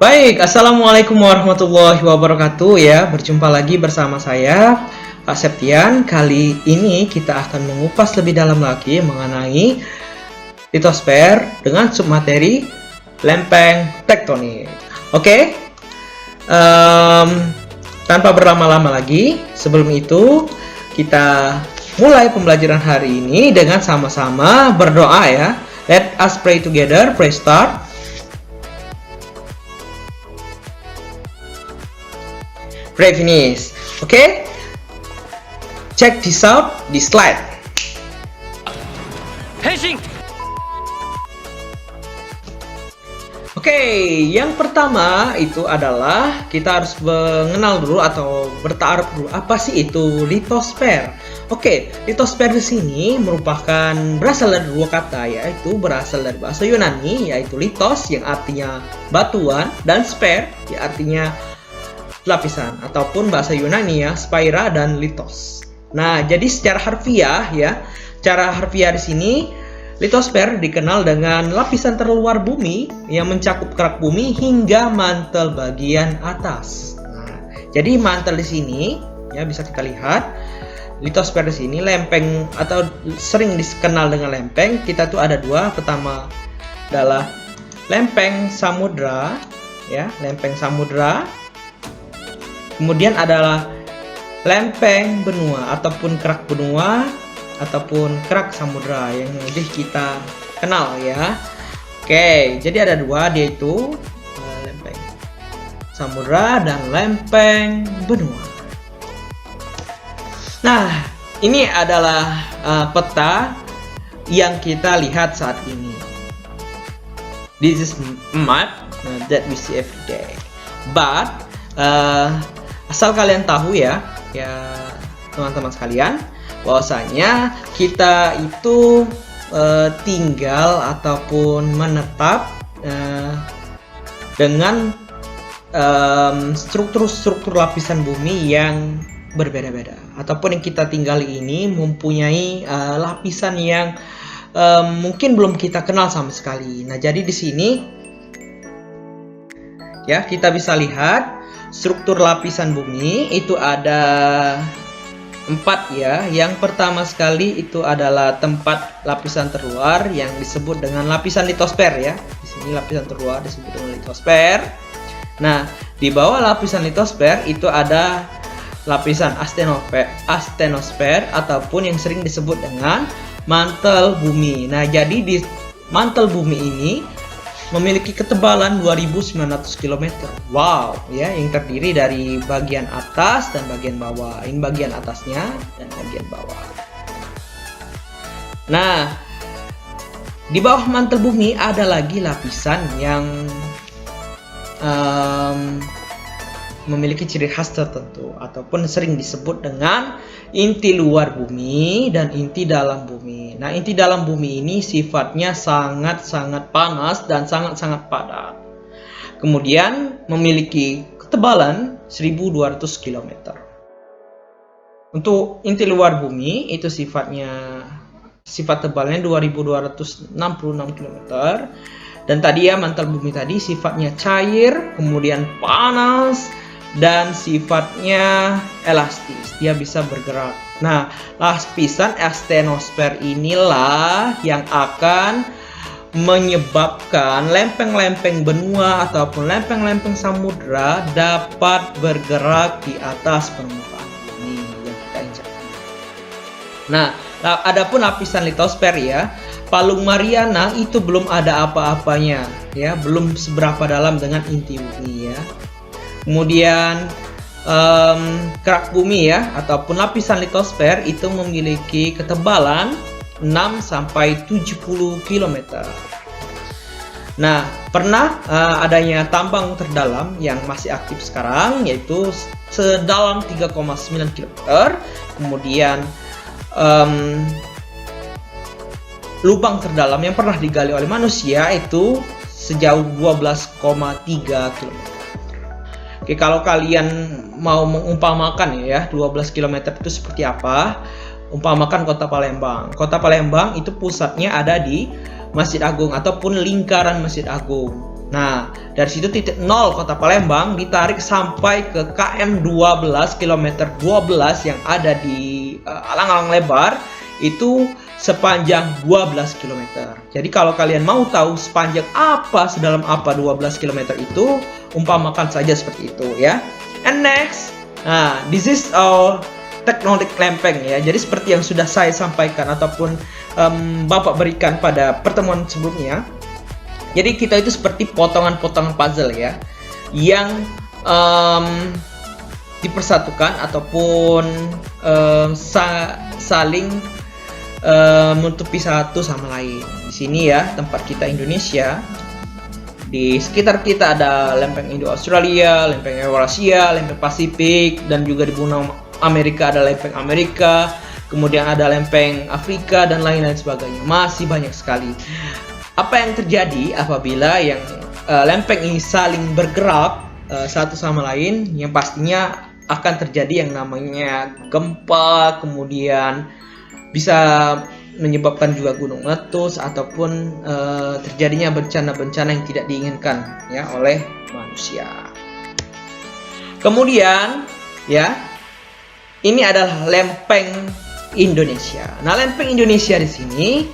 Baik, Assalamualaikum warahmatullahi wabarakatuh ya. Berjumpa lagi bersama saya, Kak Septian. Kali ini kita akan mengupas lebih dalam lagi mengenai litosfer dengan submateri lempeng tektonik. Oke, tanpa berlama-lama lagi, sebelum itu kita mulai pembelajaran hari ini dengan sama-sama berdoa ya. Let us pray together. Pray start. Pray finish. Okay? Check this out, this slide. Henshin. Oke, yang pertama itu adalah kita harus mengenal dulu atau bertaaruf dulu apa sih itu litosfer. Oke, litosfer di sini merupakan berasal dari dua kata, yaitu berasal dari bahasa Yunani yaitu litos yang artinya batuan dan sfer yang artinya lapisan, ataupun bahasa Yunani ya, spaira dan litos. Nah, jadi secara harfiah ya, cara harfiah di sini litosfer dikenal dengan lapisan terluar bumi yang mencakup kerak bumi hingga mantel bagian atas. Nah, jadi mantel di sini ya bisa kita lihat litosfer di sini lempeng atau sering dikenal dengan lempeng. Kita tuh ada dua. Pertama adalah lempeng samudra ya, lempeng samudra. Kemudian adalah lempeng benua ataupun kerak benua ataupun kerak samudra yang lebih kita kenal ya. Oke, jadi ada dua, dia itu lempeng samudra dan lempeng benua. Nah, ini adalah peta yang kita lihat saat ini. This is map that we see every day. But asal kalian tahu ya teman-teman sekalian, bahwasanya kita itu tinggal ataupun menetap dengan struktur lapisan bumi yang berbeda-beda, ataupun yang kita tinggali ini mempunyai lapisan yang mungkin belum kita kenal sama sekali. Nah, jadi di sini ya kita bisa lihat struktur lapisan bumi itu ada 4 ya. Yang pertama sekali itu adalah tempat lapisan terluar yang disebut dengan lapisan litosfer ya. Di sini lapisan terluar disebut dengan litosfer. Nah, di bawah lapisan litosfer itu ada lapisan astenosfer ataupun yang sering disebut dengan mantel bumi. Nah, jadi di mantel bumi ini memiliki ketebalan 2900 km. Wow, ya, yang terdiri dari bagian atas dan bagian bawah. Ini bagian atasnya dan bagian bawah. Nah, di bawah mantel bumi ada lagi lapisan yang memiliki ciri khas tertentu ataupun sering disebut dengan inti luar bumi dan inti dalam bumi. Nah, inti dalam bumi ini sifatnya sangat-sangat panas dan sangat-sangat padat. Kemudian memiliki ketebalan 1200 km. Untuk inti luar bumi itu sifat tebalnya 2266 km. Dan tadi ya mantel bumi tadi sifatnya cair, kemudian panas, dan sifatnya elastis, dia bisa bergerak. Nah, lapisan astenosfer inilah yang akan menyebabkan lempeng-lempeng benua ataupun lempeng-lempeng samudra dapat bergerak di atas permukaan bumi yang kita injak. Nah, adapun lapisan litosfer ya, Palung Mariana itu belum ada apa-apanya ya, belum seberapa dalam dengan inti bumi ya. Kemudian kerak bumi ya ataupun lapisan litosfer itu memiliki ketebalan 6-70 km. Nah, pernah adanya tambang terdalam yang masih aktif sekarang yaitu sedalam 3,9 km. Kemudian lubang terdalam yang pernah digali oleh manusia itu sejauh 12,3 km. Oke, kalau kalian mau mengumpamakan ya 12 km itu seperti apa? Umpamakan Kota Palembang. Kota Palembang itu pusatnya ada di Masjid Agung ataupun lingkaran Masjid Agung. Nah, Dari situ titik 0 Kota Palembang ditarik sampai ke KM 12 kilometer 12 yang ada di alang-alang lebar itu sepanjang 12 km. Jadi kalau kalian mau tahu sepanjang apa, sedalam apa 12 km itu, umpamakan saja seperti itu ya. And next, nah this is our tektonik lempeng ya. Jadi seperti yang sudah saya sampaikan ataupun Bapak berikan pada pertemuan sebelumnya. Jadi kita itu seperti potongan-potongan puzzle ya, yang dipersatukan ataupun saling menutupi satu sama lain. Di sini ya tempat kita Indonesia. Di sekitar kita ada lempeng Indo-Australia, lempeng Eurasia, lempeng Pasifik, dan juga di benua Amerika ada lempeng Amerika, kemudian ada lempeng Afrika dan lain-lain sebagainya. Masih banyak sekali. Apa yang terjadi apabila yang lempeng ini saling bergerak satu sama lain? Yang pastinya akan terjadi yang namanya gempa, kemudian bisa menyebabkan juga gunung meletus ataupun terjadinya bencana-bencana yang tidak diinginkan ya oleh manusia. Kemudian ya, ini adalah lempeng Indonesia. Nah, lempeng Indonesia di sini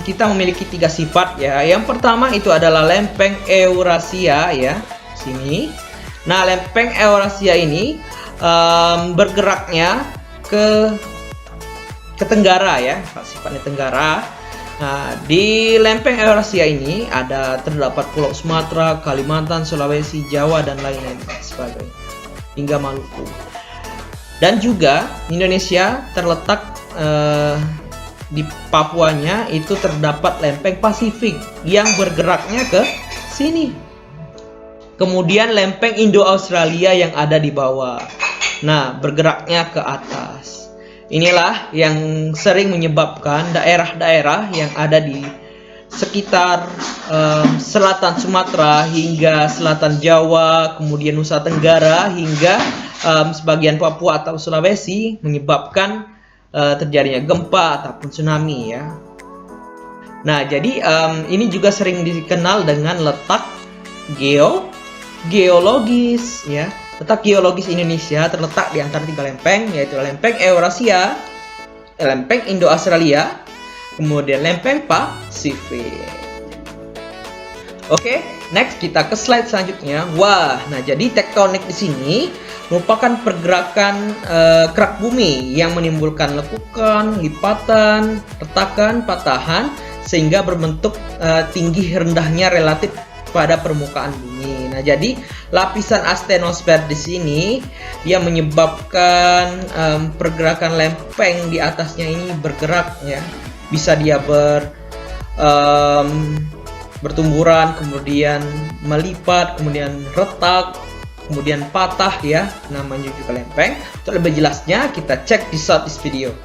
kita memiliki 3 sifat ya. Yang pertama itu adalah lempeng Eurasia ya, sini. Nah, lempeng Eurasia ini bergeraknya ke tenggara ya, sifatnya tenggara. Nah, di lempeng Eurasia ini terdapat Pulau Sumatera, Kalimantan, Sulawesi, Jawa dan lain-lain sebagainya hingga Maluku. Dan juga Indonesia terletak di Papuanya itu terdapat lempeng Pasifik yang bergeraknya ke sini. Kemudian lempeng Indo-Australia yang ada di bawah. Nah, bergeraknya ke atas. Inilah yang sering menyebabkan daerah-daerah yang ada di sekitar selatan Sumatera hingga selatan Jawa, kemudian Nusa Tenggara hingga sebagian Papua atau Sulawesi menyebabkan terjadinya gempa ataupun tsunami ya. Nah, jadi ini juga sering dikenal dengan letak geologis ya. Letak geologis Indonesia terletak di antara 3 lempeng, yaitu lempeng Eurasia, lempeng Indo-Australia, kemudian lempeng Pasifik. Oke, next kita ke slide selanjutnya. Wah, nah jadi tektonik di sini merupakan pergerakan kerak bumi yang menimbulkan lekukan, lipatan, retakan, patahan sehingga berbentuk tinggi rendahnya relatif pada permukaan bumi. Nah, jadi lapisan astenosfer di sini dia menyebabkan pergerakan lempeng di atasnya ini bergerak ya. Bisa dia bertumburan, kemudian melipat, kemudian retak, kemudian patah ya. Namanya juga lempeng. Untuk lebih jelasnya kita cek di short this video.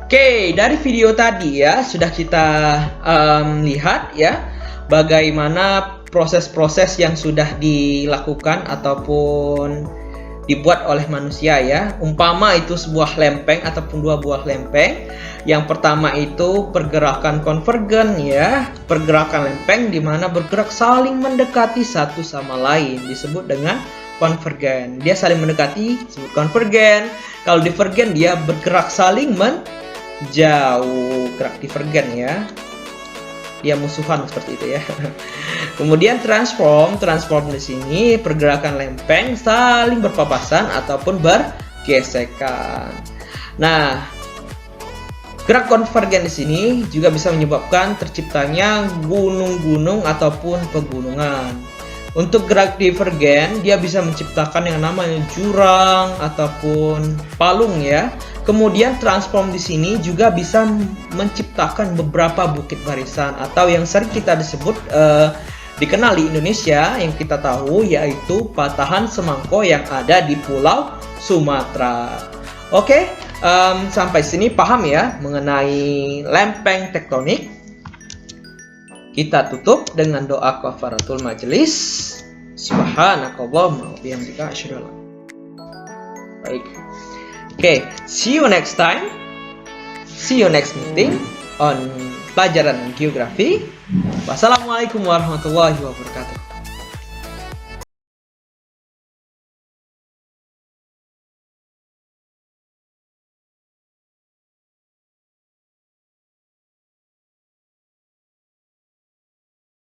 Oke, dari video tadi ya sudah kita lihat ya bagaimana proses-proses yang sudah dilakukan ataupun dibuat oleh manusia ya. Umpama itu sebuah lempeng ataupun 2 buah lempeng. Yang pertama itu pergerakan konvergen ya, pergerakan lempeng di mana bergerak saling mendekati satu sama lain disebut dengan konvergen. Dia saling mendekati, disebut konvergen. Kalau divergen, dia bergerak saling menjauh, gerak divergen ya. Dia musuhan seperti itu ya. Kemudian transform di sini pergerakan lempeng saling berpapasan ataupun bergesekan. Nah, gerak konvergen di sini juga bisa menyebabkan terciptanya gunung-gunung ataupun pegunungan. Untuk gerak divergen, dia bisa menciptakan yang namanya jurang ataupun palung ya. Kemudian transform di sini juga bisa menciptakan beberapa bukit barisan atau yang sering kita dikenal di Indonesia yang kita tahu yaitu patahan semangko yang ada di Pulau Sumatera. Oke, sampai sini paham ya mengenai lempeng tektonik. Kita tutup dengan doa kafaratul majelis. Subhanakallahumma wa bihamdika asyhadu an la ilaha illa anta. Baik. Oke, see you next time. See you next meeting on pelajaran geografi. Wassalamualaikum warahmatullahi wabarakatuh.